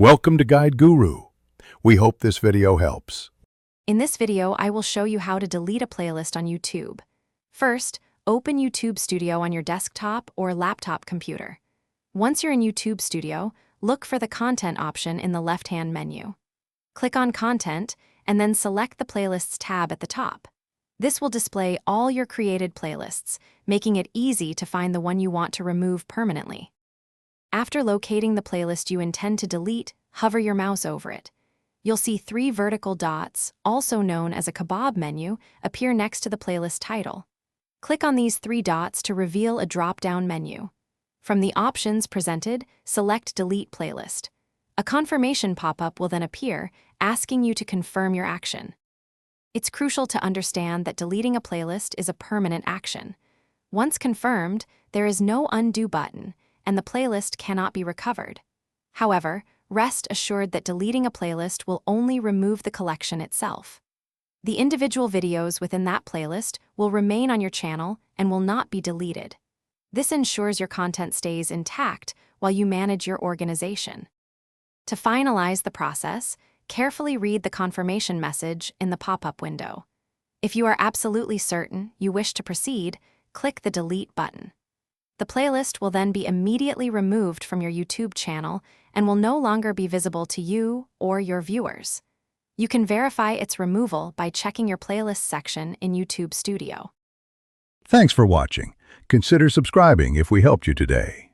Welcome to Guide Guru. We hope this video helps. In this video, I will show you how to delete a playlist on YouTube. First, open YouTube Studio on your desktop or laptop computer. Once you're in YouTube Studio, look for the Content option in the left-hand menu. Click on Content and then select the Playlists tab at the top. This will display all your created playlists, making it easy to find the one you want to remove permanently. After locating the playlist you intend to delete, hover your mouse over it. You'll see 3 vertical dots, also known as a kebab menu, appear next to the playlist title. Click on these 3 dots to reveal a drop-down menu. From the options presented, select Delete Playlist. A confirmation pop-up will then appear, asking you to confirm your action. It's crucial to understand that deleting a playlist is a permanent action. Once confirmed, there is no undo button, and the playlist cannot be recovered. However, rest assured that deleting a playlist will only remove the collection itself. The individual videos within that playlist will remain on your channel and will not be deleted. This ensures your content stays intact while you manage your organization. To finalize the process, carefully read the confirmation message in the pop-up window. If you are absolutely certain you wish to proceed, click the Delete button. The playlist will then be immediately removed from your YouTube channel and will no longer be visible to you or your viewers. You can verify its removal by checking your Playlists section in YouTube Studio. Thanks for watching. Consider subscribing if we helped you today.